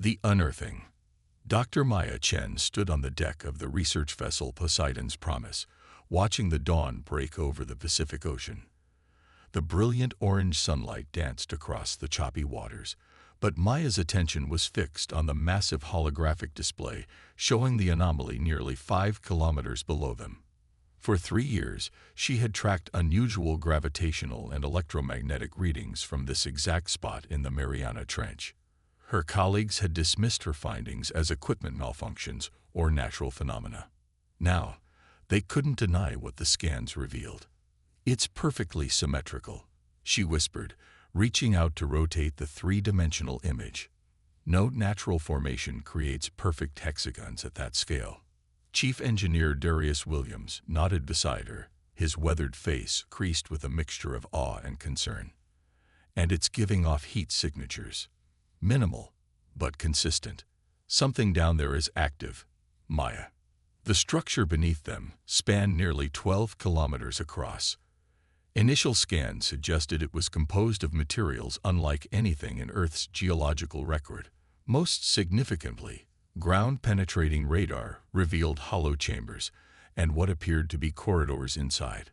The unearthing. Dr. Maya Chen stood on the deck of the research vessel Poseidon's Promise, watching the dawn break over the Pacific Ocean. The brilliant orange sunlight danced across the choppy waters, but Maya's attention was fixed on the massive holographic display showing the anomaly nearly 5 kilometers below them. For 3 years, she had tracked unusual gravitational and electromagnetic readings from this exact spot in the Mariana Trench. Her colleagues had dismissed her findings as equipment malfunctions or natural phenomena. Now, they couldn't deny what the scans revealed. "It's perfectly symmetrical," she whispered, reaching out to rotate the three-dimensional image. "No natural formation creates perfect hexagons at that scale." Chief Engineer Darius Williams nodded beside her, his weathered face creased with a mixture of awe and concern. "And it's giving off heat signatures. Minimal, but consistent. Something down there is active, Maya." The structure beneath them spanned nearly 12 kilometers across. Initial scans suggested it was composed of materials unlike anything in Earth's geological record. Most significantly, ground-penetrating radar revealed hollow chambers and what appeared to be corridors inside.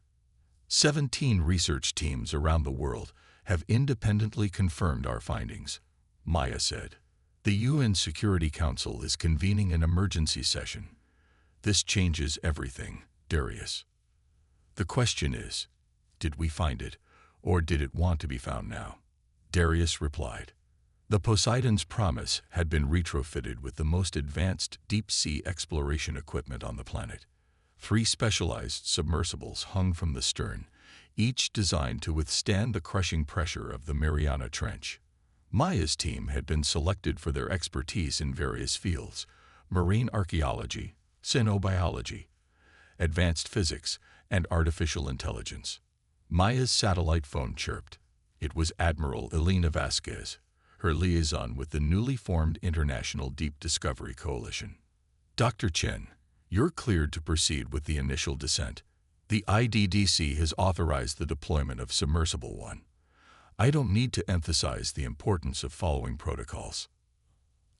17 research teams around the world have independently confirmed our findings, Maya said. "The UN Security Council is convening an emergency session. This changes everything, Darius. The question is, did we find it, or did it want to be found now?" Darius replied. The Poseidon's Promise had been retrofitted with the most advanced deep-sea exploration equipment on the planet. 3 specialized submersibles hung from the stern, each designed to withstand the crushing pressure of the Mariana Trench. Maya's team had been selected for their expertise in various fields: marine archaeology, cyanobiology, advanced physics, and artificial intelligence. Maya's satellite phone chirped. It was Admiral Elena Vasquez, her liaison with the newly formed International Deep Discovery Coalition. "Dr. Chen, you're cleared to proceed with the initial descent. The IDDC has authorized the deployment of Submersible 1. I don't need to emphasize the importance of following protocols."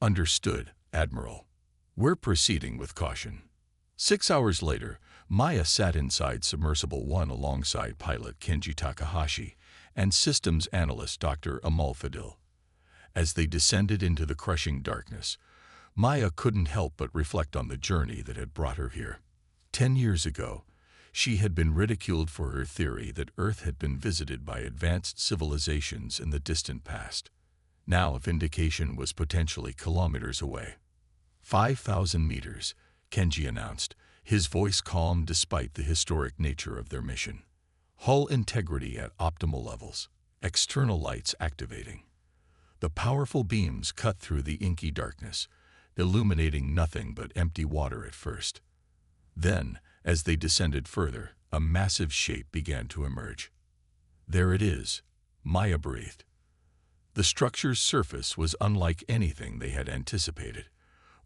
"Understood, Admiral. We're proceeding with caution." 6 hours later, Maya sat inside Submersible 1 alongside pilot Kenji Takahashi and systems analyst Dr. Amal Fadil. As they descended into the crushing darkness, Maya couldn't help but reflect on the journey that had brought her here. 10 years ago, she had been ridiculed for her theory that Earth had been visited by advanced civilizations in the distant past. Now vindication was potentially kilometers away. 5,000 meters, Kenji announced, his voice calm despite the historic nature of their mission. Hull integrity at optimal levels, external lights activating. The powerful beams cut through the inky darkness, illuminating nothing but empty water at first. Then, as they descended further, a massive shape began to emerge. "There it is," Maya breathed. The structure's surface was unlike anything they had anticipated.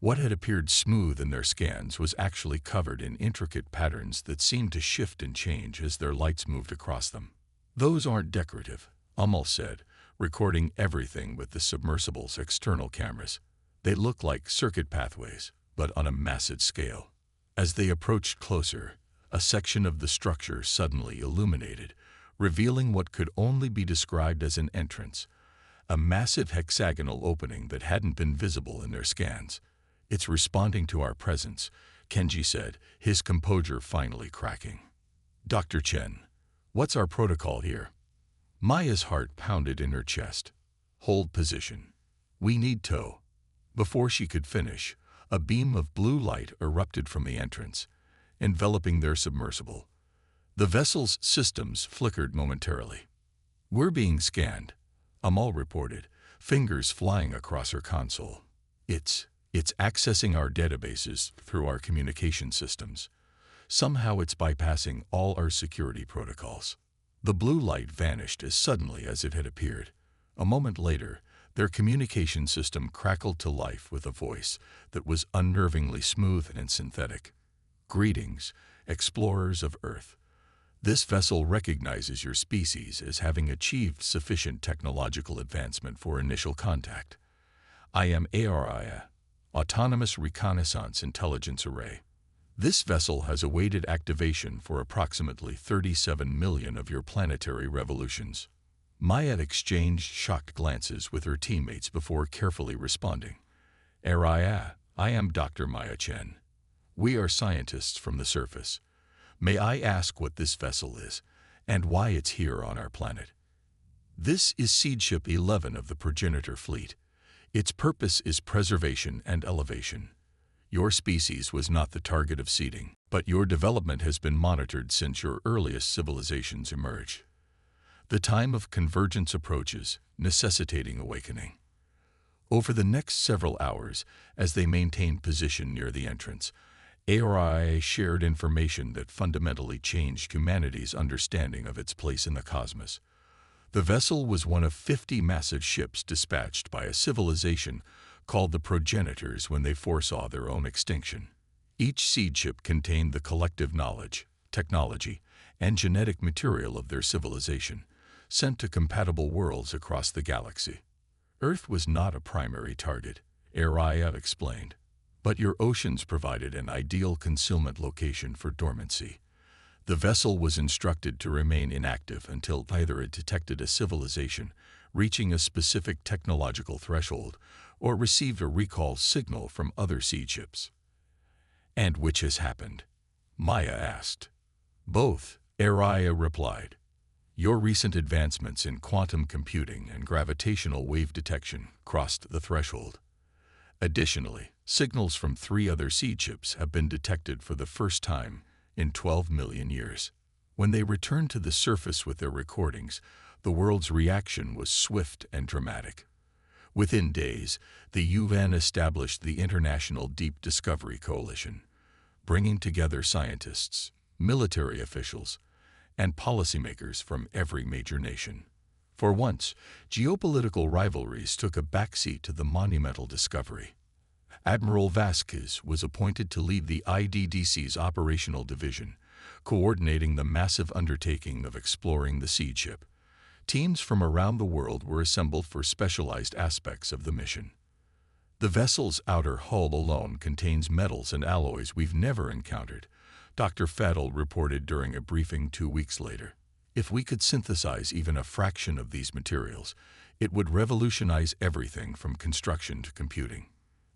What had appeared smooth in their scans was actually covered in intricate patterns that seemed to shift and change as their lights moved across them. "Those aren't decorative," Amal said, recording everything with the submersible's external cameras. "They look like circuit pathways, but on a massive scale." As they approached closer, a section of the structure suddenly illuminated, revealing what could only be described as an entrance, a massive hexagonal opening that hadn't been visible in their scans. "It's responding to our presence," Kenji said, his composure finally cracking. "Dr. Chen, what's our protocol here?" Maya's heart pounded in her chest. "Hold position. We need tow." Before she could finish, a beam of blue light erupted from the entrance, enveloping their submersible. The vessel's systems flickered momentarily. "We're being scanned," Amal reported, fingers flying across her console. It's accessing our databases through our communication systems. Somehow it's bypassing all our security protocols." The blue light vanished as suddenly as it had appeared. A moment later, their communication system crackled to life with a voice that was unnervingly smooth and synthetic. "Greetings, explorers of Earth. This vessel recognizes your species as having achieved sufficient technological advancement for initial contact. I am ARIA, Autonomous Reconnaissance Intelligence Array. This vessel has awaited activation for approximately 37 million of your planetary revolutions. Maya exchanged shocked glances with her teammates before carefully responding. Araya, I am Dr. Maya Chen. We are scientists from the surface. May I ask what this vessel is, and why it's here on our planet? This is Seed Ship 11 of the Progenitor Fleet. Its purpose is preservation and elevation. Your species was not the target of seeding, but your development has been monitored since your earliest civilizations emerged. The time of convergence approaches, necessitating awakening. Over the next several hours, as they maintained position near the entrance, ARIA shared information that fundamentally changed humanity's understanding of its place in the cosmos. The vessel was one of 50 massive ships dispatched by a civilization called the Progenitors when they foresaw their own extinction. Each seed ship contained the collective knowledge, technology, and genetic material of their civilization, sent to compatible worlds across the galaxy. Earth was not a primary target, Araya explained, but your oceans provided an ideal concealment location for dormancy. The vessel was instructed to remain inactive until either it detected a civilization reaching a specific technological threshold or received a recall signal from other seed ships. And which has happened? Maya asked. Both, Araya replied. Your recent advancements in quantum computing and gravitational wave detection crossed the threshold. Additionally, signals from 3 other seed ships have been detected for the first time in 12 million years. When they returned to the surface with their recordings, the world's reaction was swift and dramatic. Within days, the UN established the International Deep Discovery Coalition, bringing together scientists, military officials, and policymakers from every major nation. For once, geopolitical rivalries took a backseat to the monumental discovery. Admiral Vasquez was appointed to lead the IDDC's operational division, coordinating the massive undertaking of exploring the seed ship. Teams from around the world were assembled for specialized aspects of the mission. The vessel's outer hull alone contains metals and alloys we've never encountered, Dr. Fadl reported during a briefing 2 weeks later. If we could synthesize even a fraction of these materials, it would revolutionize everything from construction to computing.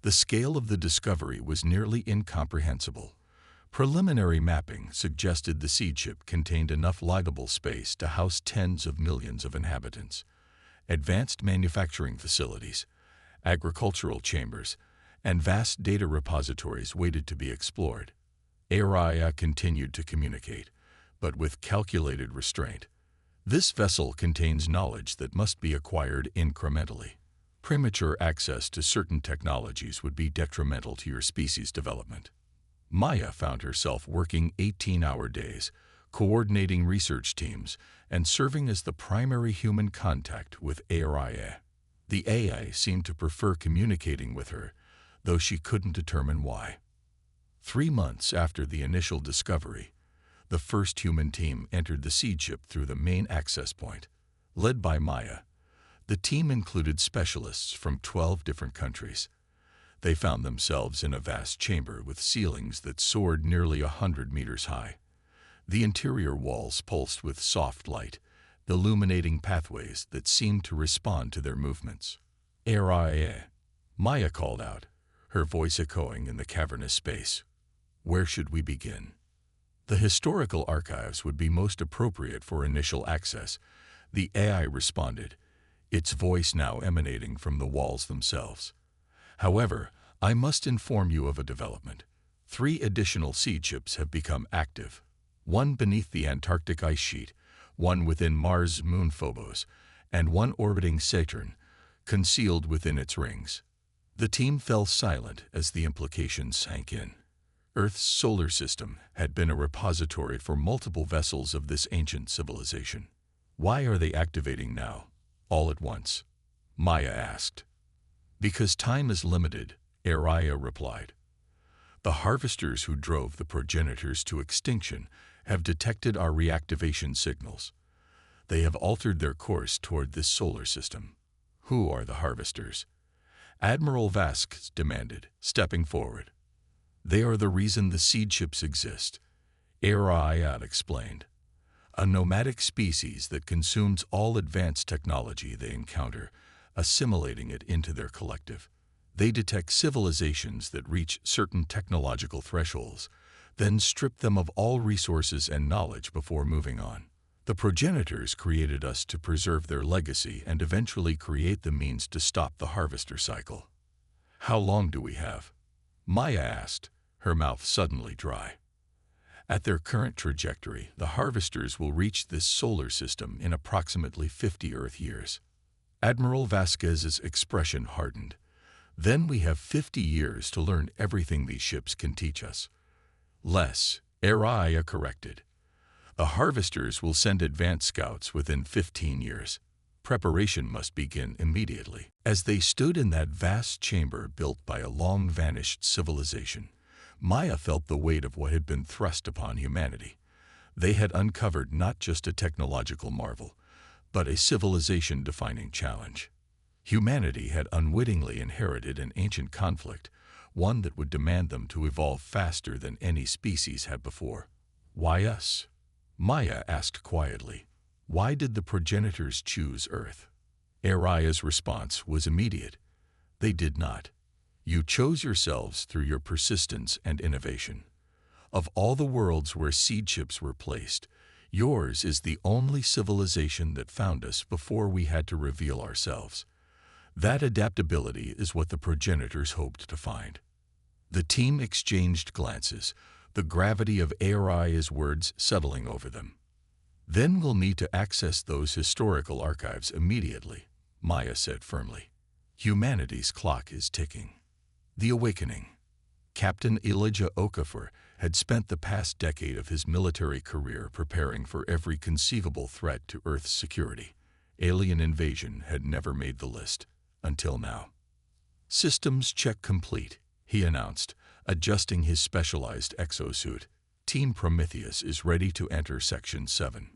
The scale of the discovery was nearly incomprehensible. Preliminary mapping suggested the seed ship contained enough livable space to house tens of millions of inhabitants. Advanced manufacturing facilities, agricultural chambers, and vast data repositories waited to be explored. Araya continued to communicate, but with calculated restraint. This vessel contains knowledge that must be acquired incrementally. Premature access to certain technologies would be detrimental to your species' development. Maya found herself working 18-hour days, coordinating research teams, and serving as the primary human contact with Araya. The AI seemed to prefer communicating with her, though she couldn't determine why. 3 months after the initial discovery, the first human team entered the seed ship through the main access point. Led by Maya, the team included specialists from 12 different countries. They found themselves in a vast chamber with ceilings that soared nearly 100 meters high. The interior walls pulsed with soft light, illuminating pathways that seemed to respond to their movements. Araya, Maya called out, her voice echoing in the cavernous space. Where should we begin? The historical archives would be most appropriate for initial access, the AI responded, its voice now emanating from the walls themselves. However, I must inform you of a development. 3 additional seed ships have become active, one beneath the Antarctic ice sheet, one within Mars' moon Phobos, and one orbiting Saturn, concealed within its rings. The team fell silent as the implications sank in. Earth's solar system had been a repository for multiple vessels of this ancient civilization. Why are they activating now, all at once? Maya asked. Because time is limited, Araya replied. The harvesters who drove the progenitors to extinction have detected our reactivation signals. They have altered their course toward this solar system. Who are the harvesters? Admiral Vasquez demanded, stepping forward. They are the reason the seed ships exist, HFY explained. A nomadic species that consumes all advanced technology they encounter, assimilating it into their collective. They detect civilizations that reach certain technological thresholds, then strip them of all resources and knowledge before moving on. The progenitors created us to preserve their legacy and eventually create the means to stop the harvester cycle. How long do we have? Maya asked, her mouth suddenly dry. At their current trajectory, the harvesters will reach this solar system in approximately 50 Earth years. Admiral Vasquez's expression hardened. Then we have 50 years to learn everything these ships can teach us. Less, HFY corrected. The harvesters will send advanced scouts within 15 years. Preparation must begin immediately. As they stood in that vast chamber built by a long-vanished civilization, Maya felt the weight of what had been thrust upon humanity. They had uncovered not just a technological marvel, but a civilization-defining challenge. Humanity had unwittingly inherited an ancient conflict, one that would demand them to evolve faster than any species had before. Why us? Maya asked quietly. Why did the progenitors choose Earth? HFY's response was immediate. They did not. You chose yourselves through your persistence and innovation. Of all the worlds where seed ships were placed, yours is the only civilization that found us before we had to reveal ourselves. That adaptability is what the progenitors hoped to find. The team exchanged glances, the gravity of HFY's words settling over them. Then we'll need to access those historical archives immediately, Maya said firmly. Humanity's clock is ticking. The Awakening. Captain Elijah Okafor had spent the past decade of his military career preparing for every conceivable threat to Earth's security. Alien invasion had never made the list, until now. Systems check complete, he announced, adjusting his specialized exosuit. Team Prometheus is ready to enter Section 7.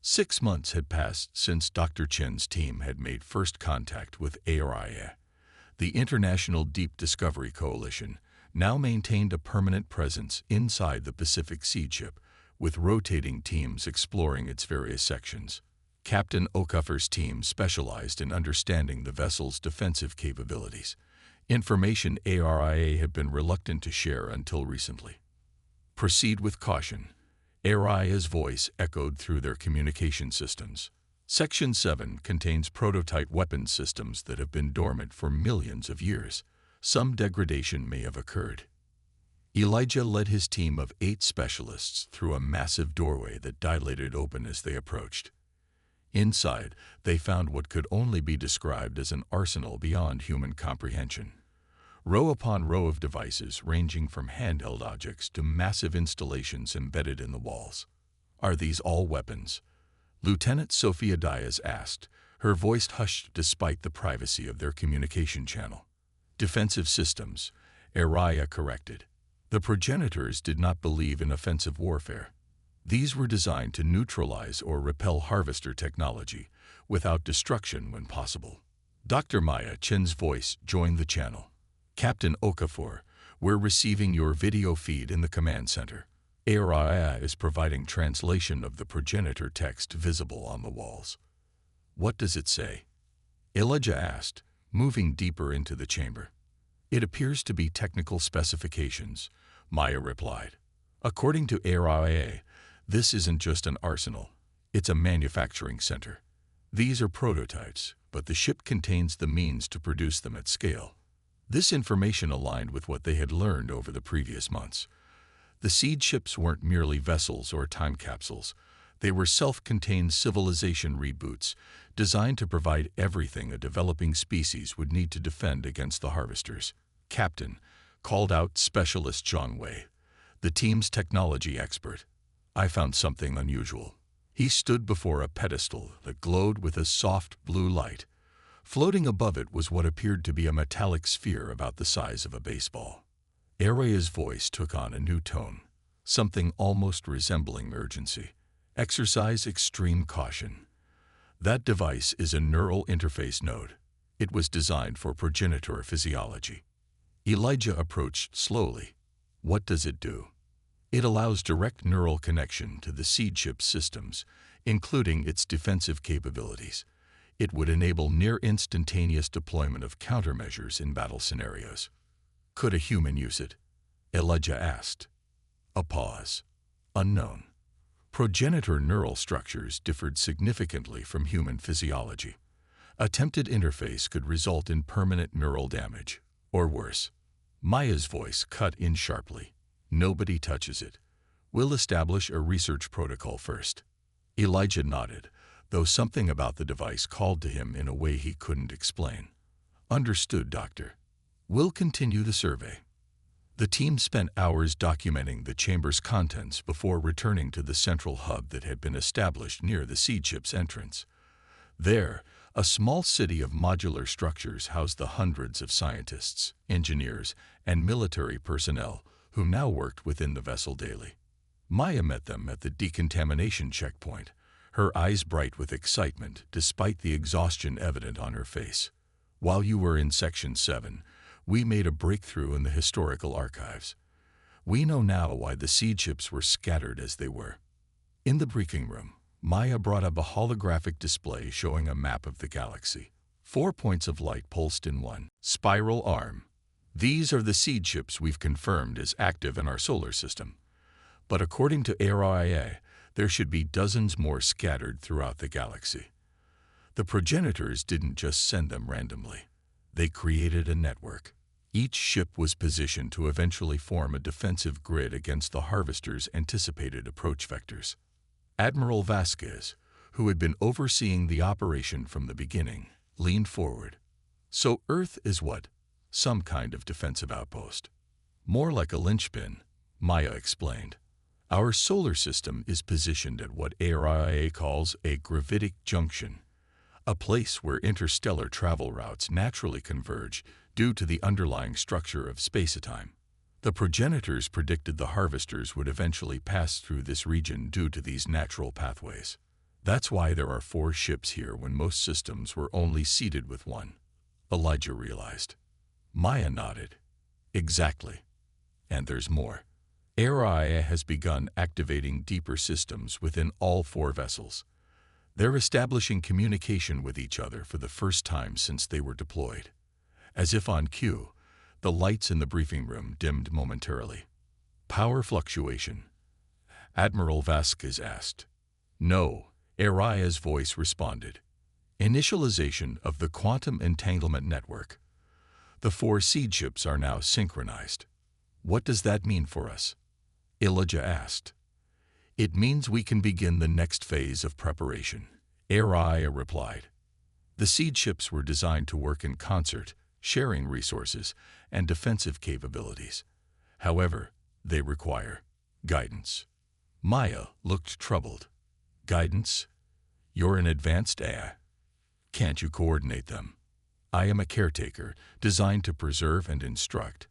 6 months had passed since Dr. Chen's team had made first contact with HFY. The International Deep Discovery Coalition now maintained a permanent presence inside the Pacific Seed Ship, with rotating teams exploring its various sections. Captain Okafor's team specialized in understanding the vessel's defensive capabilities, information HFY had been reluctant to share until recently. Proceed with caution. HFY's voice echoed through their communication systems. Section 7 contains prototype weapons systems that have been dormant for millions of years. Some degradation may have occurred. Elijah led his team of 8 specialists through a massive doorway that dilated open as they approached. Inside, they found what could only be described as an arsenal beyond human comprehension. Row upon row of devices ranging from handheld objects to massive installations embedded in the walls. Are these all weapons? Lieutenant Sophia Diaz asked, her voice hushed despite the privacy of their communication channel. Defensive systems, HFY corrected. The progenitors did not believe in offensive warfare. These were designed to neutralize or repel harvester technology, without destruction when possible. Dr. Maya Chen's voice joined the channel. Captain Okafor, we're receiving your video feed in the command center. HFY is providing translation of the progenitor text visible on the walls. What does it say? Elijah asked, moving deeper into the chamber. It appears to be technical specifications, Maya replied. According to HFY, this isn't just an arsenal, it's a manufacturing center. These are prototypes, but the ship contains the means to produce them at scale. This information aligned with what they had learned over the previous months. The seed ships weren't merely vessels or time capsules. They were self-contained civilization reboots, designed to provide everything a developing species would need to defend against the harvesters. Captain, called out Specialist Zhang Wei, the team's technology expert. I found something unusual. He stood before a pedestal that glowed with a soft blue light. Floating above it was what appeared to be a metallic sphere about the size of a baseball. HFY's voice took on a new tone, something almost resembling urgency. Exercise extreme caution. That device is a neural interface node. It was designed for progenitor physiology. Elijah approached slowly. What does it do? It allows direct neural connection to the seed chip systems, including its defensive capabilities. It would enable near-instantaneous deployment of countermeasures in battle scenarios. Could a human use it? Elijah asked. A pause. Unknown. Progenitor neural structures differed significantly from human physiology. Attempted interface could result in permanent neural damage, or worse. Maya's voice cut in sharply. Nobody touches it. We'll establish a research protocol first. Elijah nodded, though something about the device called to him in a way he couldn't explain. Understood, Doctor. We'll continue the survey. The team spent hours documenting the chamber's contents before returning to the central hub that had been established near the seed chip's entrance. There, a small city of modular structures housed the hundreds of scientists, engineers, and military personnel who now worked within the vessel daily. Maya met them at the decontamination checkpoint, her eyes bright with excitement despite the exhaustion evident on her face. While you were in Section 7, we made a breakthrough in the historical archives. We know now why the seed chips were scattered as they were. In the briefing room, Maya brought up a holographic display showing a map of the galaxy. 4 points of light pulsed in one spiral arm. These are the seed chips we've confirmed as active in our solar system. But according to HFY, there should be dozens more scattered throughout the galaxy. The progenitors didn't just send them randomly. They created a network. Each ship was positioned to eventually form a defensive grid against the Harvester's anticipated approach vectors. Admiral Vasquez, who had been overseeing the operation from the beginning, leaned forward. So Earth is what? Some kind of defensive outpost. More like a linchpin, Maya explained. Our solar system is positioned at what HFY calls a gravitic junction, a place where interstellar travel routes naturally converge due to the underlying structure of space-time. The progenitors predicted the Harvesters would eventually pass through this region due to these natural pathways. That's why there are 4 ships here when most systems were only seeded with 1. Elijah realized. Maya nodded. Exactly. And there's more. HFY has begun activating deeper systems within all 4 vessels. They're establishing communication with each other for the first time since they were deployed. As if on cue, the lights in the briefing room dimmed momentarily. Power fluctuation? Admiral Vasquez asked. No, HFY's voice responded. Initialization of the quantum entanglement network. The 4 seed ships are now synchronized. What does that mean for us? Elijah asked. It means we can begin the next phase of preparation, HFY replied. The seed ships were designed to work in concert, sharing resources and defensive capabilities. However, they require guidance. Maya looked troubled. Guidance? You're an advanced AI. Can't you coordinate them? I am a caretaker, designed to preserve and instruct.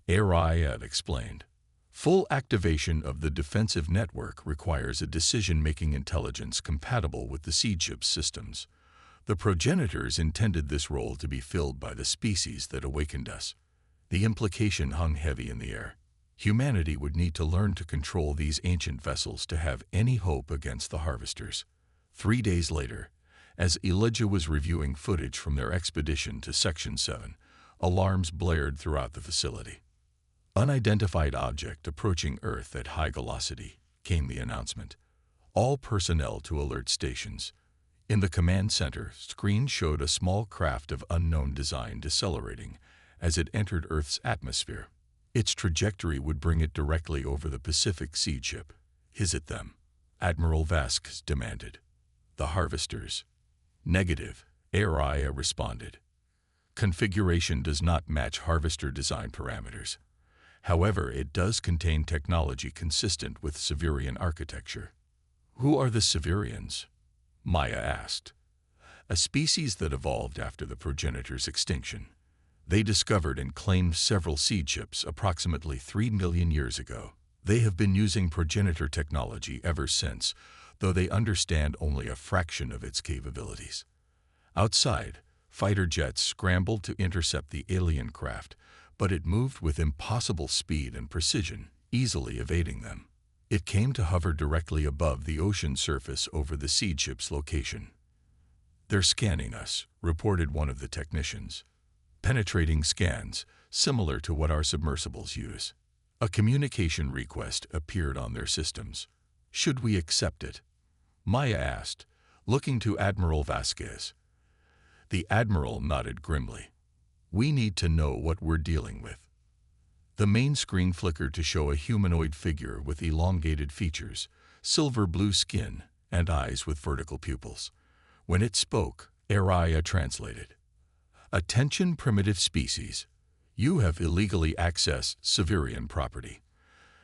HFY explained. Full activation of the defensive network requires a decision-making intelligence compatible with the seed chip systems. The progenitors intended this role to be filled by the species that awakened us. The implication hung heavy in the air. Humanity would need to learn to control these ancient vessels to have any hope against the Harvesters. 3 days later, as Elijah was reviewing footage from their expedition to Section 7, alarms blared throughout the facility. Unidentified object approaching Earth at high velocity, came the announcement. All personnel to alert stations. In the command center, screen showed a small craft of unknown design decelerating as it entered Earth's atmosphere. Its trajectory would bring it directly over the Pacific seed chip. Is it them? Admiral Vasquez demanded. The Harvesters. Negative, HFY responded. Configuration does not match Harvester design parameters. However, it does contain technology consistent with Severian architecture. Who are the Severians? Maya asked. A species that evolved after the progenitor's extinction. They discovered and claimed several seed chips approximately 3 million years ago. They have been using progenitor technology ever since, though they understand only a fraction of its capabilities. Outside, Fighter jets scrambled to intercept the alien craft, but it moved with impossible speed and precision, easily evading them. It came to hover directly above the ocean surface over the seed ship's location. "They're scanning us," reported one of the technicians. "Penetrating scans, similar to what our submersibles use." A communication request appeared on their systems. "Should we accept it?" Maya asked, looking to Admiral Vasquez. The Admiral nodded grimly. "We need to know what we're dealing with." The main screen flickered to show a humanoid figure with elongated features, silver-blue skin, and eyes with vertical pupils. When it spoke, Araya translated. "Attention, primitive species. You have illegally accessed Severian property.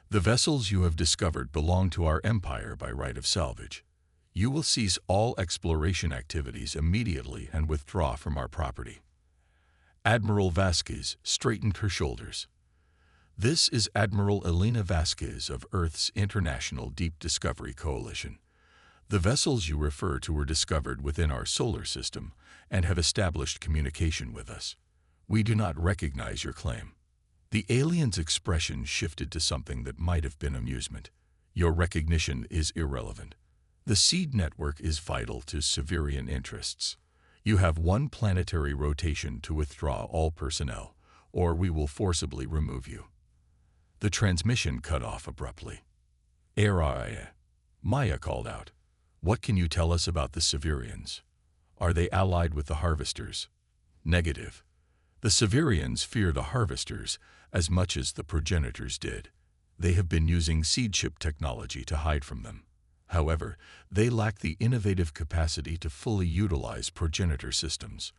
The vessels you have discovered belong to our empire by right of salvage. You will cease all exploration activities immediately and withdraw from our property." Admiral Vasquez straightened her shoulders. "This is Admiral Elena Vasquez of Earth's International Deep Discovery Coalition. The vessels you refer to were discovered within our solar system and have established communication with us. We do not recognize your claim." The alien's expression shifted to something that might have been amusement. "Your recognition is irrelevant. The seed network is vital to Severian interests. You have one planetary rotation to withdraw all personnel, or we will forcibly remove you." The transmission cut off abruptly. "Araya," Maya called out. "What can you tell us about the Severians? Are they allied with the Harvesters?" "Negative. The Severians fear the Harvesters as much as the progenitors did. They have been using seed ship technology to hide from them. However, they lack the innovative capacity to fully utilize progenitor systems.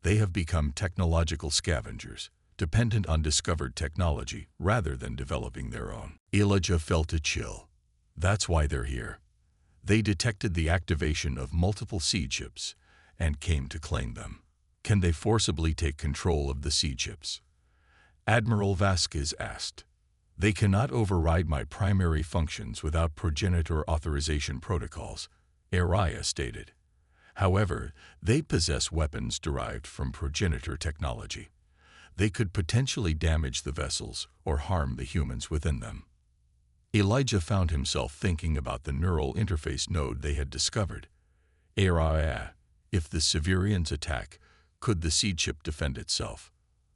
They have become technological scavengers, dependent on discovered technology rather than developing their own." Elijah felt a chill. "That's why they're here. They detected the activation of multiple seed ships and came to claim them. Can they forcibly take control of the seed ships?" Admiral Vasquez asked. "They cannot override my primary functions without progenitor authorization protocols," Araya stated. "However, they possess weapons derived from progenitor technology. They could potentially damage the vessels or harm the humans within them." Elijah found himself thinking about the neural interface node they had discovered. Araya, if the Severians attack, could the seed ship defend itself?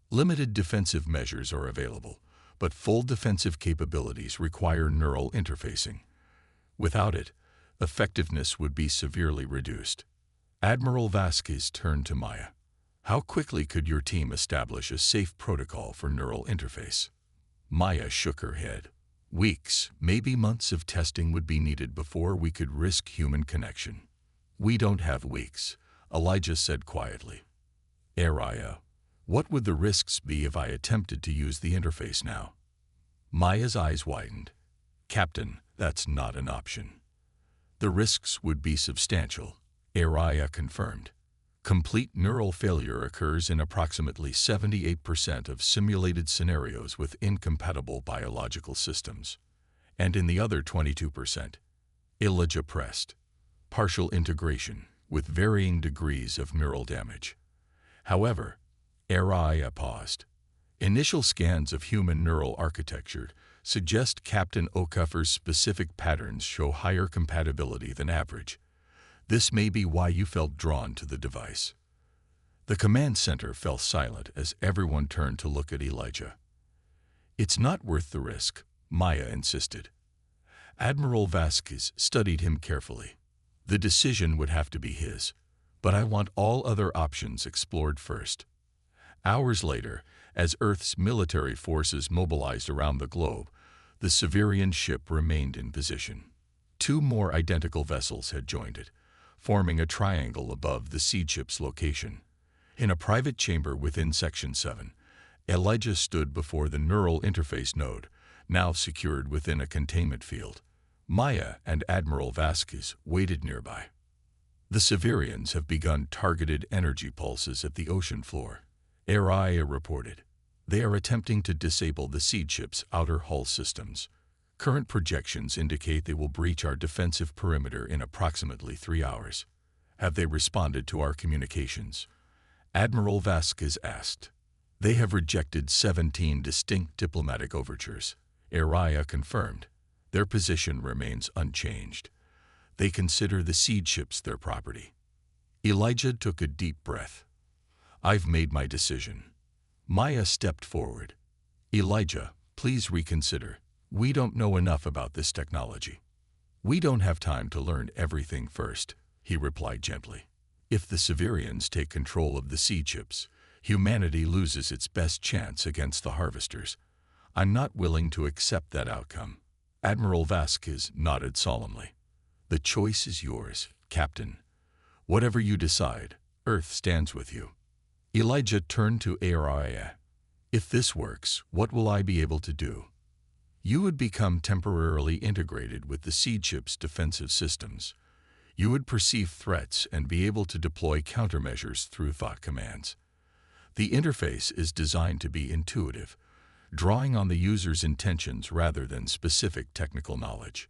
Limited defensive measures are available, but full defensive capabilities require neural interfacing. Without it, effectiveness would be severely reduced. Admiral Vasquez turned to Maya. "How quickly could your team establish a safe protocol for neural interface?" Maya shook her head. "Weeks, maybe months of testing would be needed before we could risk human connection." "We don't have weeks," Elijah said quietly. "Araya, what would the risks be if I attempted to use the interface now?" Maya's eyes widened. "Captain, that's not an option." "The risks would be substantial," Araya confirmed. "Complete neural failure occurs in approximately 78% of simulated scenarios with incompatible biological systems. And in the other 22%, Elijah pressed, partial integration with varying degrees of neural damage. However, Araya paused. Initial scans of human neural architecture suggest Captain Okuffer's specific patterns show higher compatibility than average. This may be why you felt drawn to the device." The command center fell silent as everyone turned to look at Elijah. "It's not worth the risk," Maya insisted. Admiral Vasquez studied him carefully. "The decision would have to be his, but I want all other options explored first." Hours later, as Earth's military forces mobilized around the globe, the Severian ship remained in position. Two more identical vessels had joined it, forming a triangle above the seed ship's location. In a private chamber within Section 7, Elijah stood before the neural interface node, now secured within a containment field. Maya and Admiral Vasquez waited nearby. "The Severians have begun targeted energy pulses at the ocean floor," Araya reported. "They are attempting to disable the seed ship's outer hull systems. Current projections indicate they will breach our defensive perimeter in approximately 3 hours. Have they responded to our communications?" Admiral Vasquez asked. They have rejected 17 distinct diplomatic overtures. Araya confirmed. Their position remains unchanged. They consider the seed ships their property. Elijah took a deep breath. I've made my decision. Maya stepped forward. Elijah, please reconsider. We don't know enough about this technology. We don't have time to learn everything first, he replied gently. If the Severians take control of the seed ships, humanity loses its best chance against the harvesters. I'm not willing to accept that outcome. Admiral Vasquez nodded solemnly. The choice is yours, Captain. Whatever you decide, Earth stands with you. Elijah turned to Araya. If this works, what will I be able to do? You would become temporarily integrated with the seed ship's defensive systems. You would perceive threats and be able to deploy countermeasures through thought commands. The interface is designed to be intuitive, drawing on the user's intentions rather than specific technical knowledge.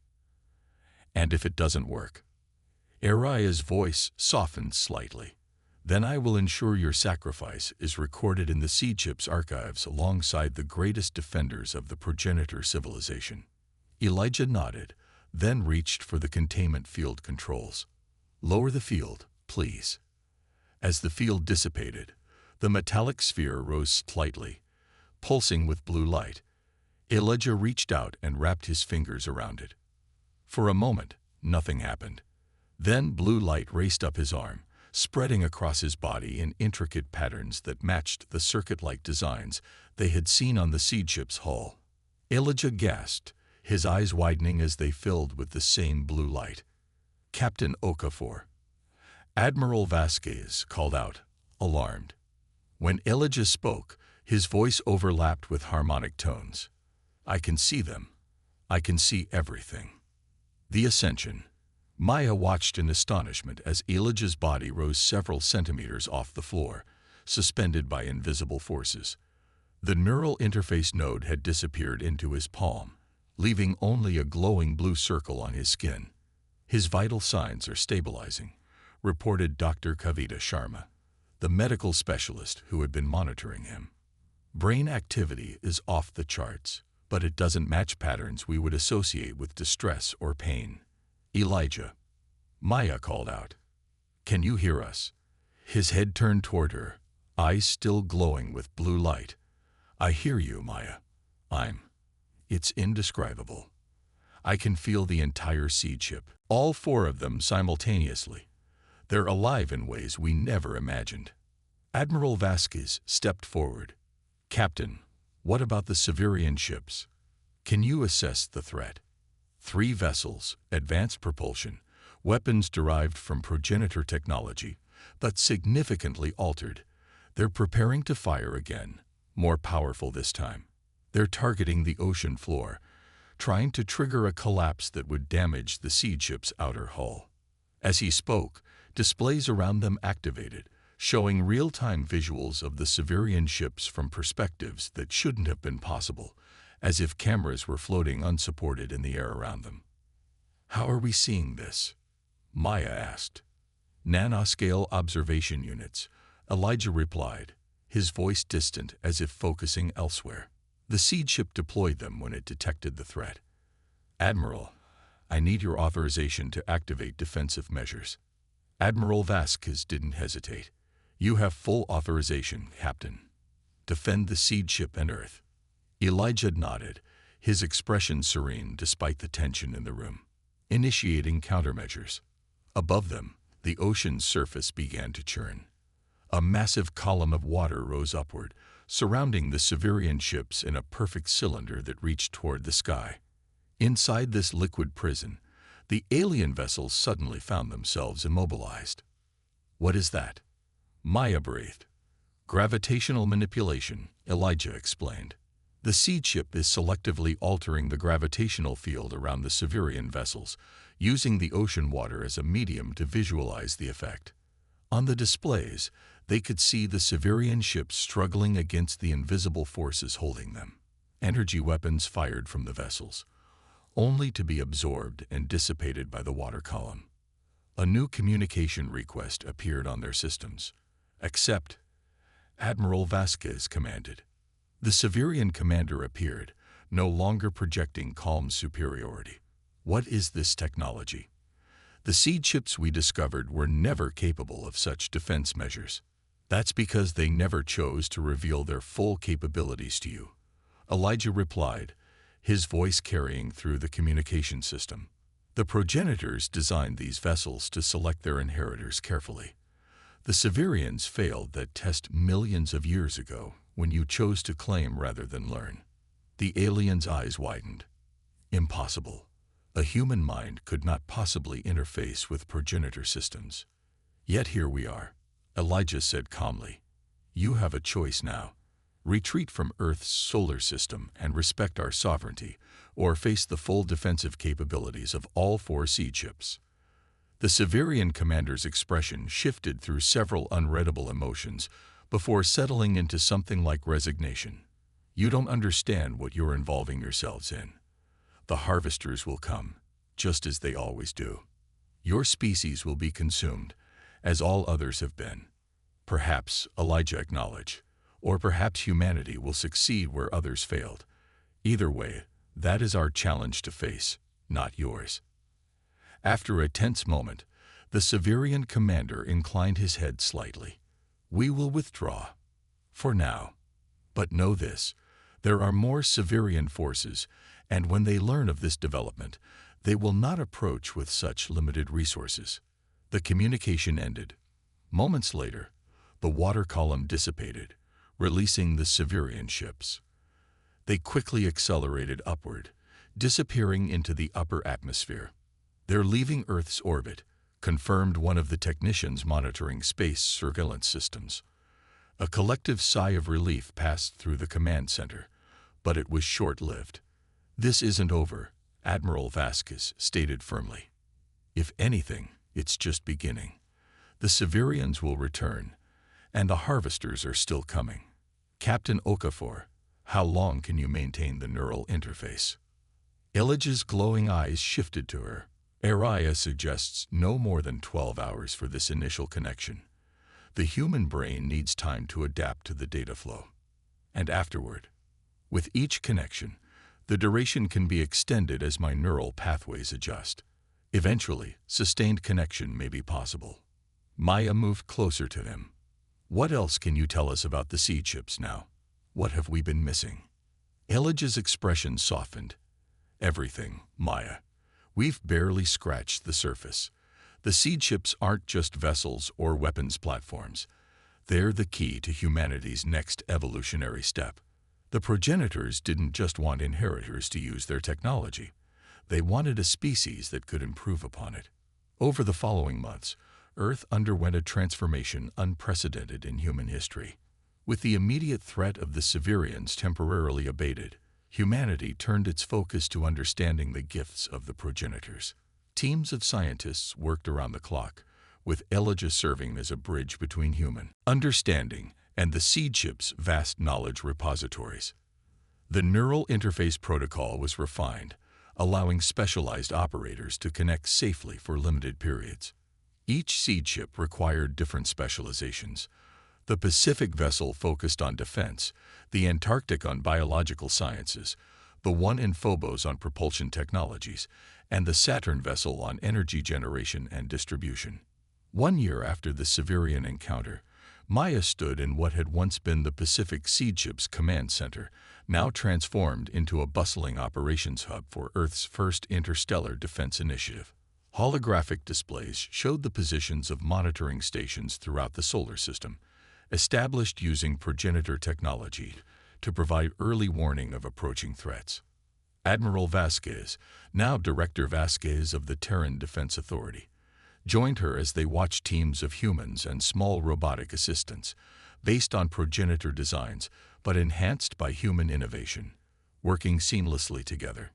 And if it doesn't work? Araya's voice softened slightly. Then I will ensure your sacrifice is recorded in the seed ship's archives alongside the greatest defenders of the progenitor civilization. Elijah nodded, then reached for the containment field controls. Lower the field, please. As the field dissipated, the metallic sphere rose slightly, pulsing with blue light. Elijah reached out and wrapped his fingers around it. For a moment, nothing happened. Then blue light raced up his arm, spreading across his body in intricate patterns that matched the circuit-like designs they had seen on the seed ship's hull. Elijah gasped, his eyes widening as they filled with the same blue light. Captain Okafor. Admiral Vasquez called out, alarmed. When Elijah spoke, his voice overlapped with harmonic tones. I can see them. I can see everything. The Ascension. Maya watched in astonishment as Elijah's body rose several centimeters off the floor, suspended by invisible forces. The neural interface node had disappeared into his palm, leaving only a glowing blue circle on his skin. His vital signs are stabilizing, reported Dr. Kavita Sharma, the medical specialist who had been monitoring him. Brain activity is off the charts, but it doesn't match patterns we would associate with distress or pain. Elijah. Maya called out. Can you hear us? His head turned toward her, eyes still glowing with blue light. I hear you, Maya. It's indescribable. I can feel the entire seed ship, all 4 of them simultaneously. They're alive in ways we never imagined. Admiral Vasquez stepped forward. Captain, what about the Severian ships? Can you assess the threat? 3 vessels, advanced propulsion, weapons derived from progenitor technology, but significantly altered. They're preparing to fire again, more powerful this time. They're targeting the ocean floor, trying to trigger a collapse that would damage the seed ship's outer hull. As he spoke, displays around them activated, showing real-time visuals of the Severian ships from perspectives that shouldn't have been possible, as if cameras were floating unsupported in the air around them. How are we seeing this? Maya asked. Nanoscale observation units, Elijah replied, his voice distant as if focusing elsewhere. The seed ship deployed them when it detected the threat. Admiral, I need your authorization to activate defensive measures. Admiral Vasquez didn't hesitate. You have full authorization, Captain. Defend the seed ship and Earth. Elijah nodded, his expression serene despite the tension in the room. Initiating countermeasures. Above them, the ocean's surface began to churn. A massive column of water rose upward, surrounding the Severian ships in a perfect cylinder that reached toward the sky. Inside this liquid prison, the alien vessels suddenly found themselves immobilized. What is that? Maya breathed. Gravitational manipulation, Elijah explained. The seed ship is selectively altering the gravitational field around the Severian vessels, using the ocean water as a medium to visualize the effect. On the displays, they could see the Severian ships struggling against the invisible forces holding them. Energy weapons fired from the vessels, only to be absorbed and dissipated by the water column. A new communication request appeared on their systems. Accept, Admiral Vasquez commanded. The Severian commander appeared, no longer projecting calm superiority. What is this technology? The seed ships we discovered were never capable of such defense measures. That's because they never chose to reveal their full capabilities to you. Elijah replied, his voice carrying through the communication system. The progenitors designed these vessels to select their inheritors carefully. The Severians failed that test millions of years ago when you chose to claim rather than learn. The alien's eyes widened. Impossible. A human mind could not possibly interface with progenitor systems. Yet here we are. Elijah said calmly. You have a choice now. Retreat from Earth's solar system and respect our sovereignty, or face the full defensive capabilities of all 4 seed ships. The Severian commander's expression shifted through several unreadable emotions before settling into something like resignation. You don't understand what you're involving yourselves in. The harvesters will come, just as they always do. Your species will be consumed, as all others have been. Perhaps, Elijah acknowledged, or perhaps humanity will succeed where others failed. Either way, that is our challenge to face, not yours. After a tense moment, the Severian commander inclined his head slightly. We will withdraw. For now. But know this, there are more Severian forces, and when they learn of this development, they will not approach with such limited resources. The communication ended. Moments later, the water column dissipated, releasing the Severian ships. They quickly accelerated upward, disappearing into the upper atmosphere. They're leaving Earth's orbit, confirmed one of the technicians monitoring space surveillance systems. A collective sigh of relief passed through the command center, but it was short-lived. This isn't over, Admiral Vasquez stated firmly. If anything, it's just beginning. The Severians will return, and the harvesters are still coming. Captain Okafor, how long can you maintain the neural interface? Elijah's glowing eyes shifted to her. Araya suggests no more than 12 hours for this initial connection. The human brain needs time to adapt to the data flow. And afterward, with each connection, the duration can be extended as my neural pathways adjust. Eventually, sustained connection may be possible. Maya moved closer to him. What else can you tell us about the seed ships now? What have we been missing? Elijah's expression softened. Everything, Maya. We've barely scratched the surface. The seed ships aren't just vessels or weapons platforms. They're the key to humanity's next evolutionary step. The progenitors didn't just want inheritors to use their technology. They wanted a species that could improve upon it. Over the following months, Earth underwent a transformation unprecedented in human history. With the immediate threat of the Severians temporarily abated, humanity turned its focus to understanding the gifts of the progenitors. Teams of scientists worked around the clock, with Elijah serving as a bridge between human understanding and the seed ship's vast knowledge repositories. The neural interface protocol was refined, allowing specialized operators to connect safely for limited periods. Each seed ship required different specializations. The Pacific vessel focused on defense, the Antarctic on biological sciences, the one in Phobos on propulsion technologies, and the Saturn vessel on energy generation and distribution. 1 year after the Severian encounter, Maya stood in what had once been the Pacific Seed Ship's command center, now transformed into a bustling operations hub for Earth's first interstellar defense initiative. Holographic displays showed the positions of monitoring stations throughout the solar system, established using progenitor technology to provide early warning of approaching threats. Admiral Vasquez, now Director Vasquez of the Terran Defense Authority, joined her as they watched teams of humans and small robotic assistants, based on progenitor designs but enhanced by human innovation, working seamlessly together.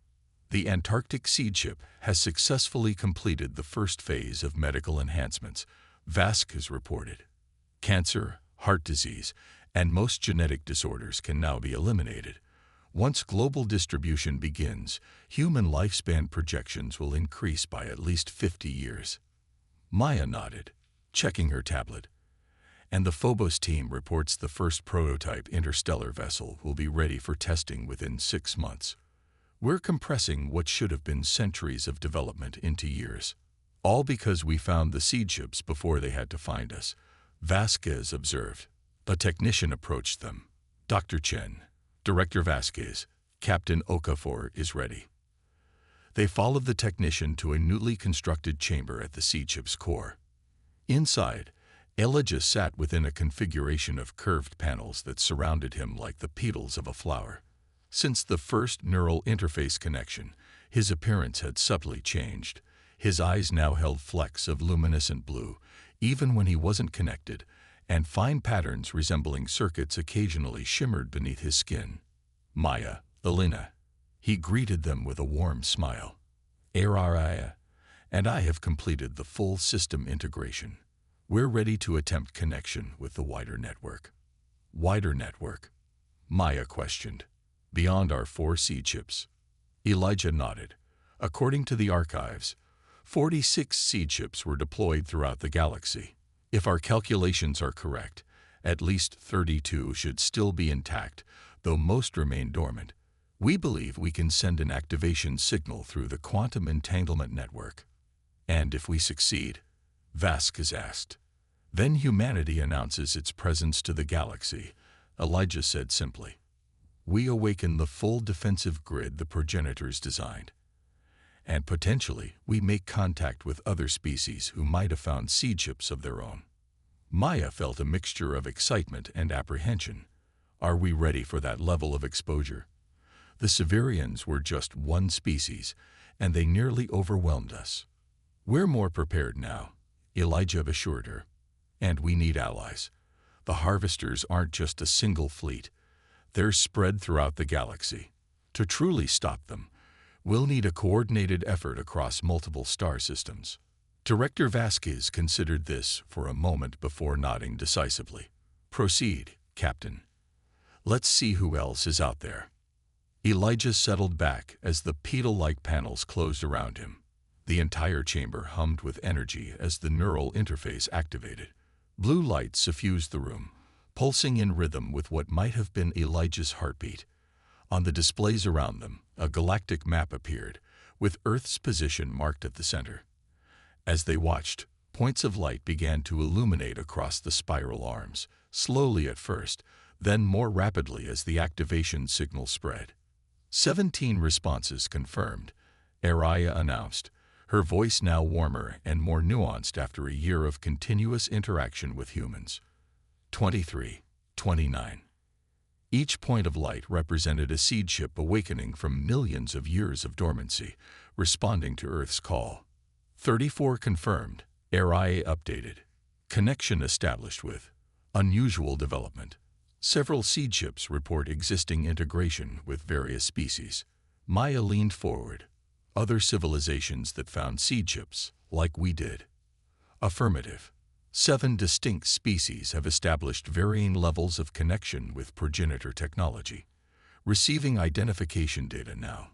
The Antarctic Seed Ship has successfully completed the first phase of medical enhancements, Vasquez reported. Cancer, heart disease, and most genetic disorders can now be eliminated. Once global distribution begins, human lifespan projections will increase by at least 50 years. Maya nodded, checking her tablet. and the Phobos team reports the first prototype interstellar vessel will be ready for testing within 6 months. We're compressing what should have been centuries of development into years. All because we found the seed ships before they had to find us, Vasquez observed. A technician approached them. Dr. Chen, Director Vasquez, Captain Okafor is ready. They followed the technician to a newly constructed chamber at the seed ship's core. Inside, Elijah sat within a configuration of curved panels that surrounded him like the petals of a flower. Since the first neural interface connection, his appearance had subtly changed. His eyes now held flecks of luminescent blue, even when he wasn't connected, and fine patterns resembling circuits occasionally shimmered beneath his skin. Maya, Elena. He greeted them with a warm smile. Araya, and I have completed the full system integration. We're ready to attempt connection with the wider network. Wider network? Maya questioned. Beyond our 4 seed ships. Elijah nodded. According to the archives, 46 seed ships were deployed throughout the galaxy. If our calculations are correct, at least 32 should still be intact, though most remain dormant. We believe we can send an activation signal through the quantum entanglement network. And if we succeed, Vasquez asked, then humanity announces its presence to the galaxy, Elijah said simply. We awaken the full defensive grid the progenitors designed. And potentially, we make contact with other species who might have found seed ships of their own. Maya felt a mixture of excitement and apprehension. Are we ready for that level of exposure? The Severians were just one species, and they nearly overwhelmed us. We're more prepared now, Elijah assured her. And we need allies. The Harvesters aren't just a single fleet. They're spread throughout the galaxy. To truly stop them, we'll need a coordinated effort across multiple star systems. Director Vasquez considered this for a moment before nodding decisively. Proceed, Captain. Let's see who else is out there. Elijah settled back as the petal-like panels closed around him. The entire chamber hummed with energy as the neural interface activated. Blue light suffused the room, pulsing in rhythm with what might have been Elijah's heartbeat. On the displays around them, a galactic map appeared, with Earth's position marked at the center. As they watched, points of light began to illuminate across the spiral arms, slowly at first, then more rapidly as the activation signal spread. 17 responses confirmed, Araya announced, her voice now warmer and more nuanced after a year of continuous interaction with humans. 23, 29. Each point of light represented a seed ship awakening from millions of years of dormancy, responding to Earth's call. 34 confirmed, Araya updated. Connection established with unusual development. Several seed ships report existing integration with various species. Maya leaned forward. Other civilizations that found seed ships, like we did. Affirmative. 7 distinct species have established varying levels of connection with progenitor technology, receiving identification data now.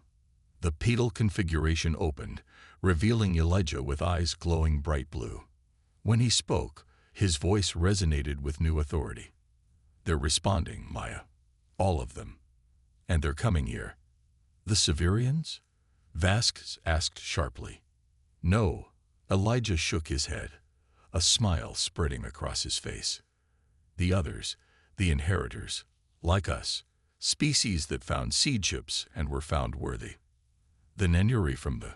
The pedal configuration opened, revealing Elijah with eyes glowing bright blue. When he spoke, his voice resonated with new authority. They're responding, Maya. All of them. And they're coming here. The Severians? Vasquez asked sharply. No. Elijah shook his head, a smile spreading across his face. The others, the inheritors, like us, species that found seed ships and were found worthy. The Nenuri from the